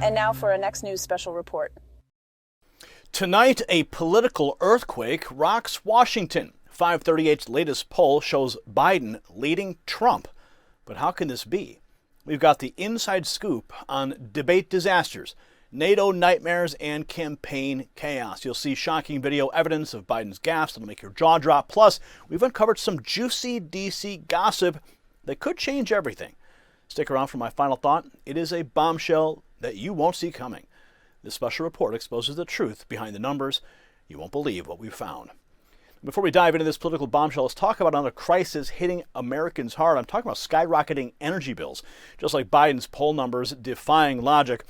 And now for our next news special report. Tonight, a political earthquake rocks Washington. 538's latest poll shows Biden leading Trump. But how can this be? We've got the inside scoop on debate disasters, NATO nightmares, and campaign chaos. You'll see shocking video evidence of Biden's gaffes that'll make your jaw drop. Plus, we've uncovered some juicy DC gossip that could change everything. Stick around for my final thought. It is a bombshell that you won't see coming. This special report exposes the truth behind the numbers. You won't believe what we've found. Before we dive into this political bombshell, let's talk about another crisis hitting Americans hard. I'm talking about skyrocketing energy bills. Just like Biden's poll numbers defying logic,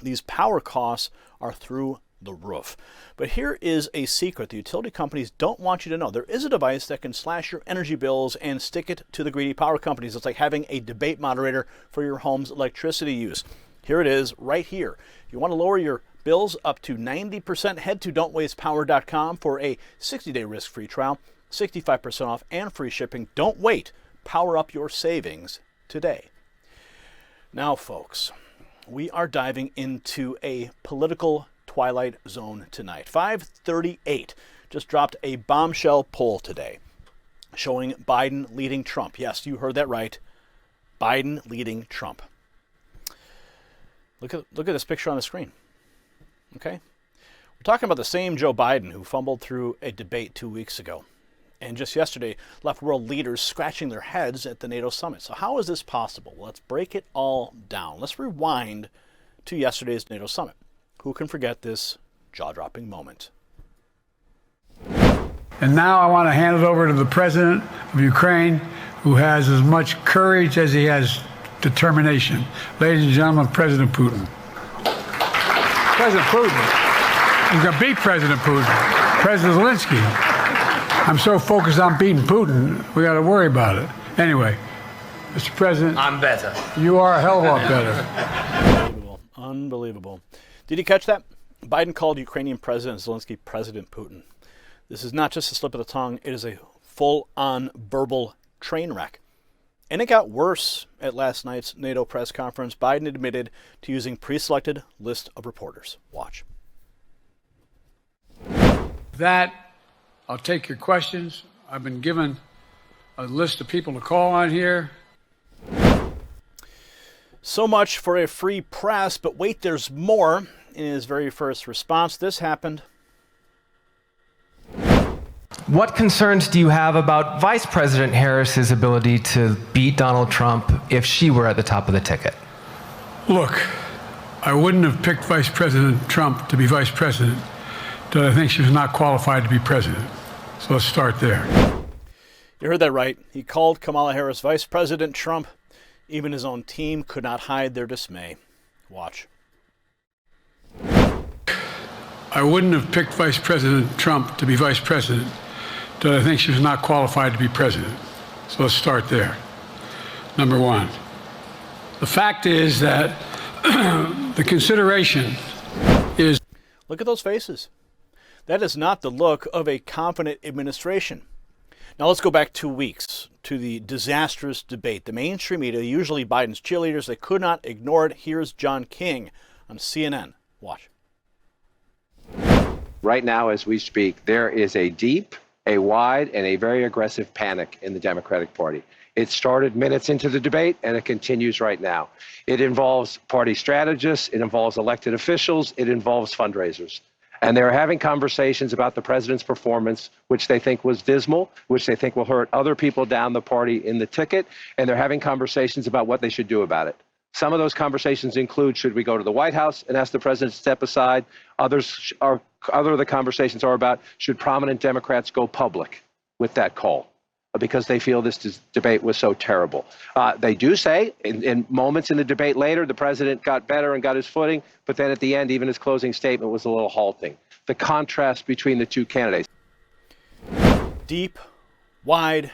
these power costs are through the roof. But here is a secret the utility companies don't want you to know. There is a device that can slash your energy bills and stick it to the greedy power companies. It's like having a debate moderator for your home's electricity use. Here it is right here. If you want to lower your bills up to 90%, head to don'twastepower.com for a 60-day risk-free trial, 65% off, and free shipping. Don't wait. Power up your savings today. Now, folks, we are diving into a political twilight zone tonight. 538 just dropped a bombshell poll today showing Biden leading Trump. Yes, you heard that right. Biden leading Trump. Look at this picture on the screen. Okay? We're talking about the same Joe Biden who fumbled through a debate 2 weeks ago and just yesterday left world leaders scratching their heads at the NATO summit. So how is this possible? Well, let's break it all down. Let's rewind to yesterday's NATO summit. Who can forget this jaw-dropping moment? And now I want to hand it over to the president of Ukraine, who has as much courage as he has determination. Ladies and gentlemen, President Putin. President Putin. He's going to beat President Putin. President Zelensky. I'm so focused on beating Putin, we got to worry about it. Anyway, Mr. President. I'm better. You are a hell of a lot better. Unbelievable. Did you catch that? Biden called Ukrainian President Zelensky President Putin. This is not just a slip of the tongue. It is a full-on verbal train wreck. And it got worse at last night's NATO press conference. Biden admitted to using pre-selected list of reporters. Watch. That, I'll take your questions. I've been given a list of people to call on here. So much for a free press, but wait, there's more. In his very first response, this happened. What concerns do you have about Vice President Harris's ability to beat Donald Trump if she were at the top of the ticket? Look, I wouldn't have picked Vice President Trump to be vice president, but I think she was not qualified to be president. So let's start there. You heard that right. He called Kamala Harris Vice President Trump. Even his own team could not hide their dismay. Watch. I wouldn't have picked Vice President Trump to be vice president, but I think she was not qualified to be president. So let's start there. Number one. The fact is that the consideration is... Look at those faces. That is not the look of a confident administration. Now let's go back 2 weeks to the disastrous debate. The mainstream media, usually Biden's cheerleaders, they could not ignore it. Here's John King on CNN. Watch. Right now, as we speak, there is a deep, a wide, and a very aggressive panic in the Democratic Party. It started minutes into the debate, and it continues right now. It involves party strategists, it involves elected officials, it involves fundraisers. And they're having conversations about the president's performance, which they think was dismal, which they think will hurt other people down the party in the ticket, and they're having conversations about what they should do about it. Some of those conversations include, should we go to the White House and ask the president to step aside? Other of the conversations are about, should prominent Democrats go public with that call? Because they feel this debate was so terrible. They do say, in moments in the debate later, the president got better and got his footing, but then at the end, even his closing statement was a little halting. The contrast between the two candidates. Deep, wide,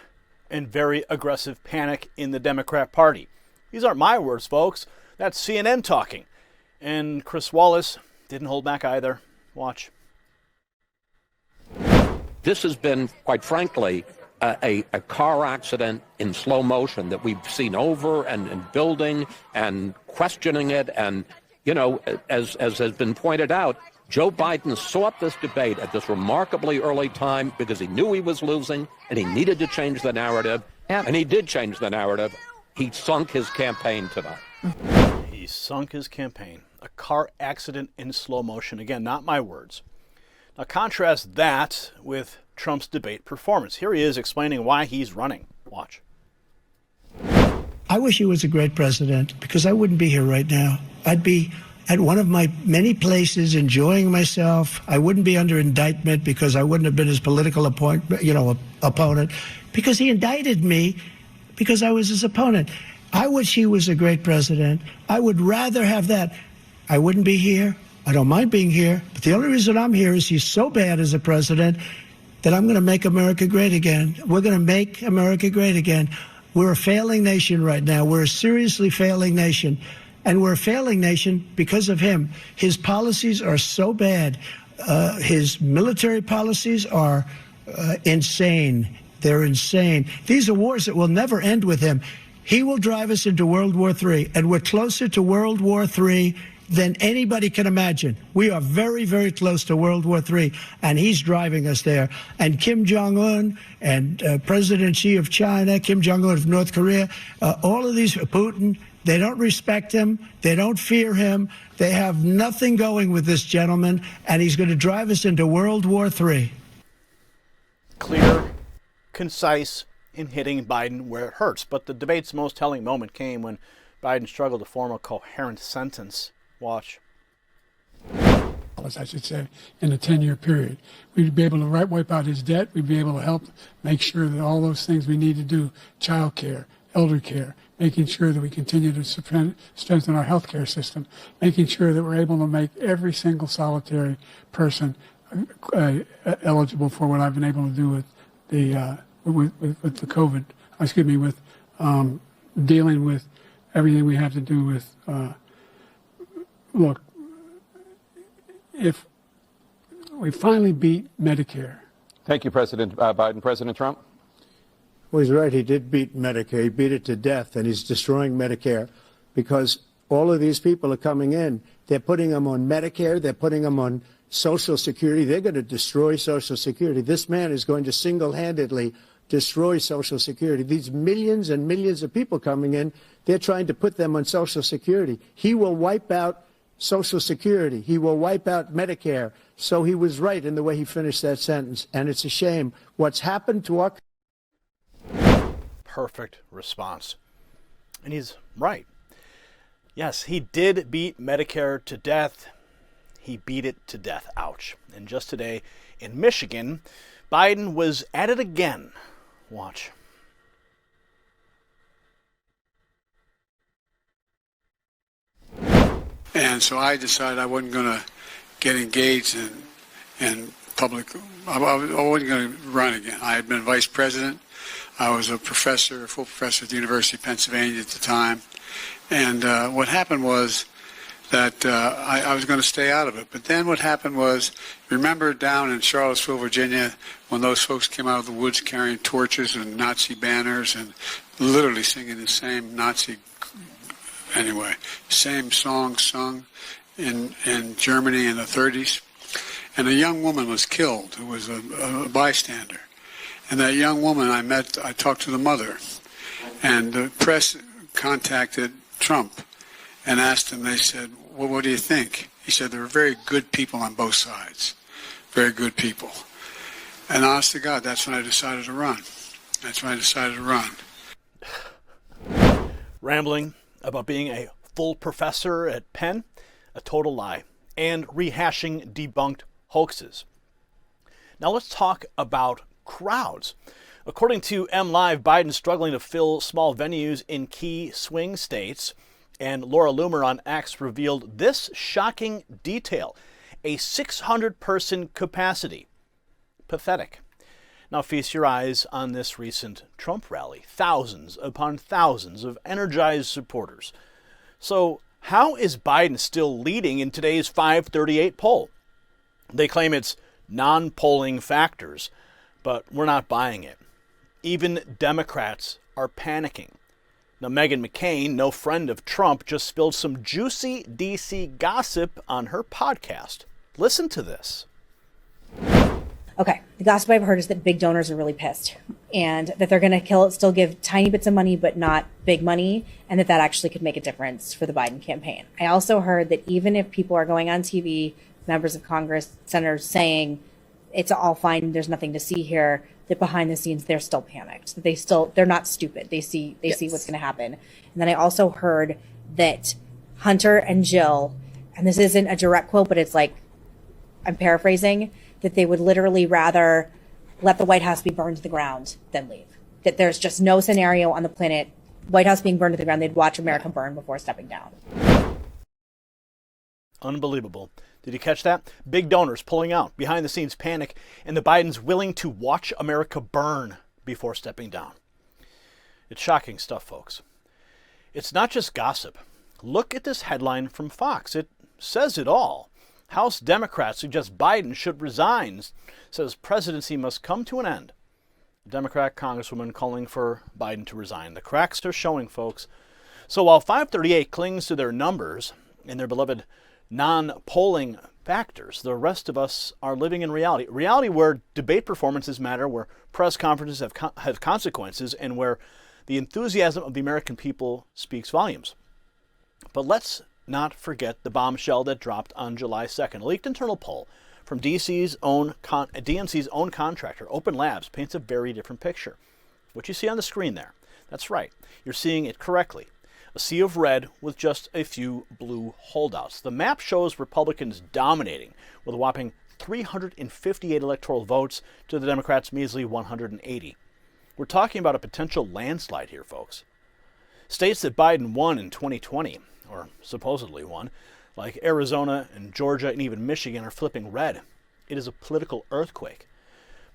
and very aggressive panic in the Democrat Party. These aren't my words, folks. That's CNN talking. And Chris Wallace didn't hold back either. Watch. This has been, quite frankly, a car accident in slow motion that we've seen over and building and questioning it. And, you know, as has been pointed out, Joe Biden sought this debate at this remarkably early time because he knew he was losing and he needed to change the narrative. Yep. And he did change the narrative. He sunk his campaign tonight. He sunk his campaign. A car accident in slow motion. Again, not my words. Now contrast that with Trump's debate performance. Here he is explaining why he's running. Watch. I wish he was a great president because I wouldn't be here right now. I'd be at one of my many places enjoying myself. I wouldn't be under indictment because I wouldn't have been his political opponent, because he indicted me because I was his opponent. I wish he was a great president. I would rather have that. I wouldn't be here. I don't mind being here. But the only reason I'm here is he's so bad as a president that I'm going to make America great again. We're going to make America great again. We're a failing nation right now. We're a seriously failing nation. And we're a failing nation because of him. His policies are so bad. His military policies are insane. They're insane. These are wars that will never end with him. He will drive us into World War III, and we're closer to World War III than anybody can imagine. We are very, very close to World War III, and he's driving us there. And Kim Jong-un and President Xi of China, Kim Jong-un of North Korea, all of these, Putin, they don't respect him. They don't fear him. They have nothing going with this gentleman, and he's going to drive us into World War III. Clear, concise, in hitting Biden where it hurts. But the debate's most telling moment came when Biden struggled to form a coherent sentence. Watch. I should say, in a 10-year period. We'd be able to wipe out his debt. We'd be able to help make sure that all those things we need to do, child care, elder care, making sure that we continue to strengthen our health care system, making sure that we're able to make every single solitary person eligible for what I've been able to do with the with the COVID, with dealing with everything we have to do with, look, if we finally beat Medicare. Thank you, President Biden. President Trump? Well, he's right. He did beat Medicare. He beat it to death, and he's destroying Medicare because all of these people are coming in. They're putting them on Medicare. They're putting them on Social Security. They're going to destroy Social Security. This man is going to single-handedly destroy Social Security. These millions and millions of people coming in, they're trying to put them on Social Security. He will wipe out Social Security. He will wipe out Medicare. So he was right in the way he finished that sentence. And it's a shame what's happened to our... Perfect response. And he's right. Yes, he did beat Medicare to death. He beat it to death. Ouch. And just today in Michigan, Biden was at it again. Watch. And so I decided I wasn't going to get engaged in public. I wasn't going to run again. I had been vice president. I was a professor, a full professor at the University of Pennsylvania at the time. And what happened was that I was going to stay out of it. But then what happened was, remember down in Charlottesville, Virginia, when those folks came out of the woods carrying torches and Nazi banners and literally singing the same Nazi, anyway, same song sung in Germany in the 30s. And a young woman was killed who was a bystander. And that young woman I talked to the mother. And the press contacted Trump and asked him, they said, well, what do you think? He said, there were very good people on both sides. Very good people. And honest to God, that's when I decided to run. That's when I decided to run. Rambling about being a full professor at Penn, a total lie, and rehashing debunked hoaxes. Now let's talk about crowds. According to MLive, Biden's struggling to fill small venues in key swing states, and Laura Loomer on X revealed this shocking detail: a 600-person capacity. Pathetic. Now feast your eyes on this recent Trump rally. Thousands upon thousands of energized supporters. So how is Biden still leading in today's 538 poll? They claim it's non-polling factors, but we're not buying it. Even Democrats are panicking. Now, Meghan McCain, no friend of Trump, just spilled some juicy DC gossip on her podcast. Listen to this. Okay, the gossip I've heard is that big donors are really pissed and that they're going to still give tiny bits of money, but not big money, and that actually could make a difference for the Biden campaign. I also heard that even if people are going on TV, members of Congress, senators saying it's all fine, there's nothing to see here, that behind the scenes they're still panicked. That they're not stupid. They see what's going to happen. And then I also heard that Hunter and Jill, and this isn't a direct quote, but it's like, I'm paraphrasing, that they would literally rather let the White House be burned to the ground than leave. That there's just no scenario on the planet, White House being burned to the ground, they'd watch America burn before stepping down. Unbelievable. Did you catch that? Big donors pulling out, behind the scenes panic, and the Bidens willing to watch America burn before stepping down. It's shocking stuff, folks. It's not just gossip. Look at this headline from Fox. It says it all. House Democrats suggest Biden should resign, says presidency must come to an end. Democrat Congresswoman calling for Biden to resign. The cracks are showing, folks. So while 538 clings to their numbers and their beloved non-polling factors, the rest of us are living in reality. Reality where debate performances matter, where press conferences have consequences, and where the enthusiasm of the American people speaks volumes. But let's not forget the bombshell that dropped on July 2nd. A leaked internal poll from DNC's own contractor, Open Labs, paints a very different picture. What you see on the screen there, that's right. You're seeing it correctly. A sea of red with just a few blue holdouts. The map shows Republicans dominating with a whopping 358 electoral votes to the Democrats' measly 180. We're talking about a potential landslide here, folks. States that Biden won in 2020, or supposedly won, like Arizona and Georgia and even Michigan, are flipping red. It is a political earthquake.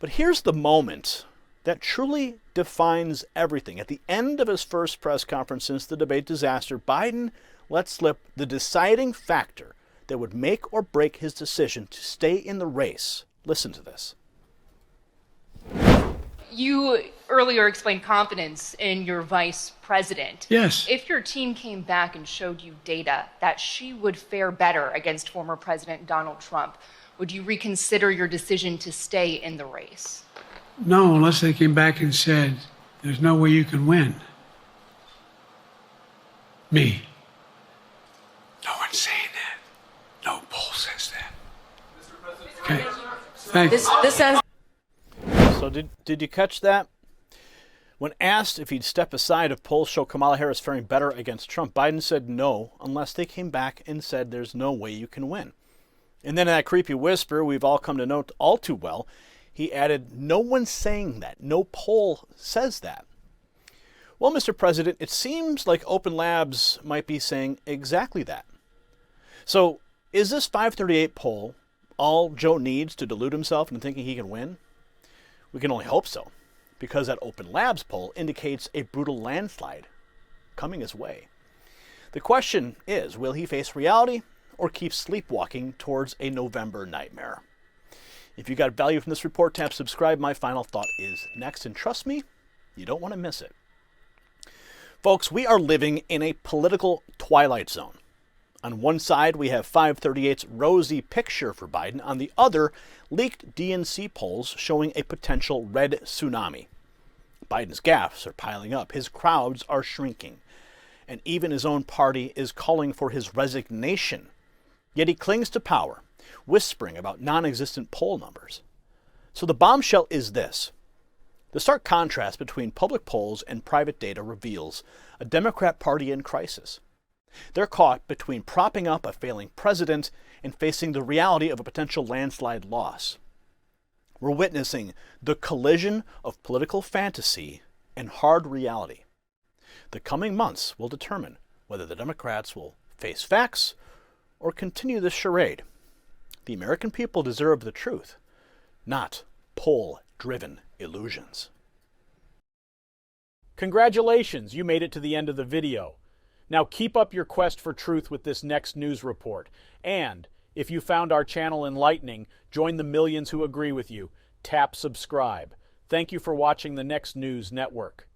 But here's the moment that truly defines everything. At the end of his first press conference since the debate disaster, Biden let slip the deciding factor that would make or break his decision to stay in the race. Listen to this. You earlier explained confidence in your vice president. Yes. If your team came back and showed you data that she would fare better against former President Donald Trump, would you reconsider your decision to stay in the race? No, unless they came back and said, there's no way you can win. Me. No one's saying that. No poll says that. Okay. Thanks. This sounds... So did you catch that? When asked if he'd step aside if polls show Kamala Harris faring better against Trump, Biden said no, unless they came back and said there's no way you can win. And then in that creepy whisper we've all come to know all too well, he added, no one's saying that. No poll says that. Well, Mr. President, it seems like Open Labs might be saying exactly that. So is this 538 poll all Joe needs to delude himself into thinking he can win? We can only hope so, because that Open Labs poll indicates a brutal landslide coming his way. The question is, will he face reality or keep sleepwalking towards a November nightmare? If you got value from this report, tap subscribe. My final thought is next, and trust me, you don't want to miss it. Folks, we are living in a political twilight zone. On one side, we have 538's rosy picture for Biden. On the other, leaked DNC polls showing a potential red tsunami. Biden's gaffes are piling up. His crowds are shrinking. And even his own party is calling for his resignation. Yet he clings to power, whispering about non-existent poll numbers. So the bombshell is this. The stark contrast between public polls and private data reveals a Democrat Party in crisis. They're caught between propping up a failing president and facing the reality of a potential landslide loss. We're witnessing the collision of political fantasy and hard reality. The coming months will determine whether the Democrats will face facts or continue this charade. The American people deserve the truth, not poll-driven illusions. Congratulations, you made it to the end of the video. Now keep up your quest for truth with this next news report. And if you found our channel enlightening, join the millions who agree with you. Tap subscribe. Thank you for watching the Next News Network.